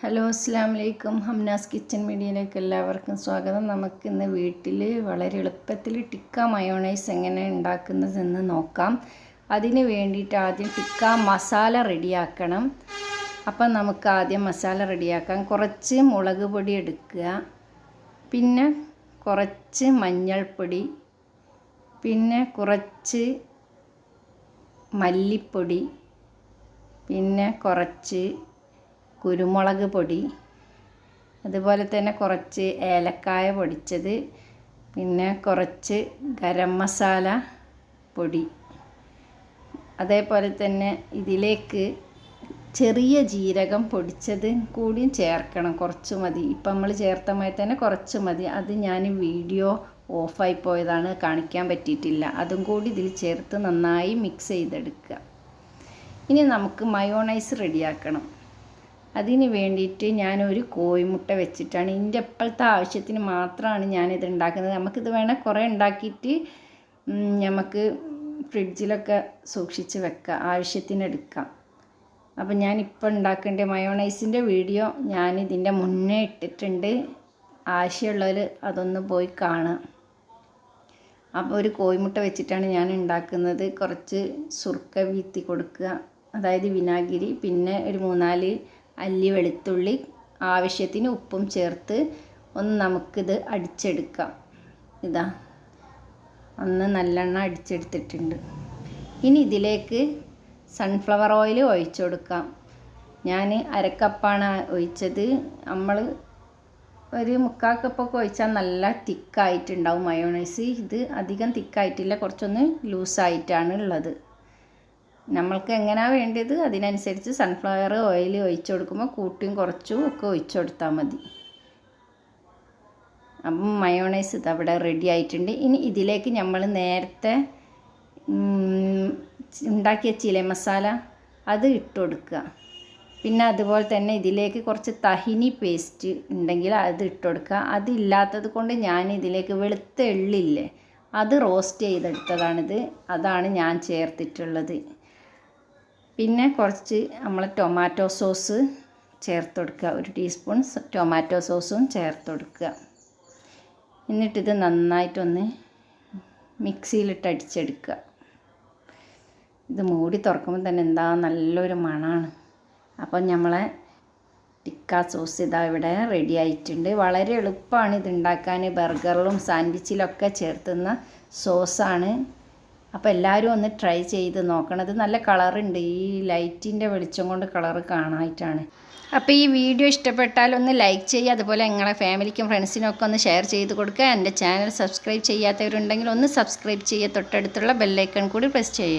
Hello അസ്സലാമലൈക്കും. Hamnas kitchen മീഡിയയിലേക്ക് എല്ലാവർക്കും സ്വാഗതം. നമുക്കിന്ന് വീട്ടിൽ വളരെ എളുപ്പത്തിൽ ടിക്ക മയോണൈസ് എങ്ങനെ ഉണ്ടാക്കുന്നതെന്ന് നോക്കാം. അതിന് വേണ്ടിയിട്ട് ആദ്യം ടിക്ക മസാല റെഡിയാക്കണം. അപ്പം നമുക്ക് ആദ്യം മസാല റെഡിയാക്കാം. കുറച്ച് മുളക് പൊടി എടുക്കുക, പിന്നെ കുറച്ച് മഞ്ഞൾപ്പൊടി, പിന്നെ കുറച്ച് മല്ലിപ്പൊടി, പിന്നെ കുറച്ച് കുരുമുളക് പൊടി, അതുപോലെ തന്നെ കുറച്ച് ഏലക്കായ പൊടിച്ചത്, പിന്നെ കുറച്ച് ഗരം മസാല പൊടി. അതേപോലെ തന്നെ ഇതിലേക്ക് ചെറിയ ജീരകം പൊടിച്ചത് കൂടിയും ചേർക്കണം. കുറച്ച് മതി, ഇപ്പം നമ്മൾ ചേർത്ത മാതിരി തന്നെ കുറച്ച് മതി. അത് ഞാൻ വീഡിയോ ഓഫായി പോയതാണ്, കാണിക്കാൻ പറ്റിയിട്ടില്ല. അതും കൂടി ഇതിൽ ചേർത്ത് നന്നായി മിക്സ് ചെയ്തെടുക്കുക. ഇനി നമുക്ക് മയോണൈസ് റെഡിയാക്കണം. അതിന് വേണ്ടിയിട്ട് ഞാനൊരു കോഴിമുട്ട വെച്ചിട്ടാണ്, ഇതിൻ്റെ ഇപ്പോഴത്തെ ആവശ്യത്തിന് മാത്രമാണ് ഞാനിത് ഉണ്ടാക്കുന്നത്. നമുക്കിത് വേണേൽ കുറേ ഉണ്ടാക്കിയിട്ട് നമുക്ക് ഫ്രിഡ്ജിലൊക്കെ സൂക്ഷിച്ച് വെക്കാം, ആവശ്യത്തിന് എടുക്കാം. അപ്പം ഞാനിപ്പോൾ ഉണ്ടാക്കേണ്ട മയോണൈസിൻ്റെ വീഡിയോ ഞാനിതിൻ്റെ മുന്നേ ഇട്ടിട്ടുണ്ട്. ആവശ്യമുള്ളവർ അതൊന്ന് പോയി കാണാം. അപ്പോൾ ഒരു കോഴിമുട്ട വെച്ചിട്ടാണ് ഞാൻ ഉണ്ടാക്കുന്നത്. കുറച്ച് സുർക്ക വീത്തി കൊടുക്കുക, അതായത് വിനാഗിരി, പിന്നെ ഒരു 3-4 അല്ലി വെളുത്തുള്ളി, ആവശ്യത്തിന് ഉപ്പും ചേർത്ത് ഒന്ന് നമുക്കിത് അടിച്ചെടുക്കാം. ഇതാ ഒന്ന് നല്ലെണ്ണ അടിച്ചെടുത്തിട്ടുണ്ട്. ഇനി ഇതിലേക്ക് സൺഫ്ലവർ ഓയിൽ ഒഴിച്ചു കൊടുക്കാം. ഞാൻ 1/2 കപ്പാണ് ഒഴിച്ചത്. നമ്മൾ ഒരു 3/4 കപ്പൊക്കെ ഒഴിച്ചാൽ നല്ല തിക്കായിട്ടുണ്ടാവും മയോണൈസ്. ഇത് അധികം തിക്കായിട്ടില്ല, കുറച്ചൊന്ന് ലൂസായിട്ടാണ് ഉള്ളത്. നമ്മൾക്ക് എങ്ങനെയാണ് വേണ്ടത് അതിനനുസരിച്ച് സൺഫ്ലവർ ഓയിൽ ഒഴിച്ചു കൊടുക്കുമ്പോൾ കൂട്ടിയും കുറച്ചും ഒക്കെ ഒഴിച്ചു കൊടുത്താൽ മതി. അപ്പം മയോണൈസ് ഇതവിടെ റെഡി ആയിട്ടുണ്ട്. ഇനി ഇതിലേക്ക് നമ്മൾ നേരത്തെ ഉണ്ടാക്കിയ ചില മസാല അത് ഇട്ട് കൊടുക്കുക. പിന്നെ അതുപോലെ തന്നെ ഇതിലേക്ക് കുറച്ച് തഹിനി പേസ്റ്റ് ഉണ്ടെങ്കിൽ അത് ഇട്ട് കൊടുക്കുക. അതില്ലാത്തത് കൊണ്ട് ഞാൻ ഇതിലേക്ക് വെളുത്ത എള്ളില്ലേ, അത് റോസ്റ്റ് ചെയ്തെടുത്തതാണിത്, അതാണ് ഞാൻ ചേർത്തിട്ടുള്ളത്. പിന്നെ കുറച്ച് നമ്മൾ ടൊമാറ്റോ സോസ് ചേർത്ത് കൊടുക്കുക. 1 ടീസ്പൂൺ ടൊമാറ്റോ സോസും ചേർത്ത് കൊടുക്കുക. എന്നിട്ടിത് നന്നായിട്ടൊന്ന് മിക്സിയിലിട്ട് അടിച്ചെടുക്കുക. ഇത് മൂടി തുറക്കുമ്പോൾ തന്നെ എന്താ നല്ലൊരു മണമാണ്. അപ്പം നമ്മളെ ടിക്ക സോസ് ഇതാ ഇവിടെ റെഡി ആയിട്ടുണ്ട്. വളരെ എളുപ്പമാണ് ഇത് ഉണ്ടാക്കാൻ. ബർഗറിലും സാൻഡ്വിച്ചിലൊക്കെ ചേർത്തുന്ന സോസാണ്. അപ്പോൾ എല്ലാവരും ഒന്ന് ട്രൈ ചെയ്ത് നോക്കണം. ഇത് നല്ല കളറുണ്ട്, ഈ ലൈറ്റിൻ്റെ വെളിച്ചം കൊണ്ട് കളറ് കാണാനായിട്ടാണ്. അപ്പോൾ ഈ വീഡിയോ ഇഷ്ടപ്പെട്ടാൽ ഒന്ന് ലൈക്ക് ചെയ്യുക, അതുപോലെ നിങ്ങളെ ഫാമിലിക്കും ഫ്രണ്ട്സിനും ഒക്കെ ഒന്ന് ഷെയർ ചെയ്ത് കൊടുക്കുക. എൻ്റെ ചാനൽ സബ്സ്ക്രൈബ് ചെയ്യാത്തവരുണ്ടെങ്കിൽ ഒന്ന് സബ്സ്ക്രൈബ് ചെയ്യുക, തൊട്ടടുത്തുള്ള ബെല്ലൈക്കൺ കൂടി പ്രസ് ചെയ്യുക.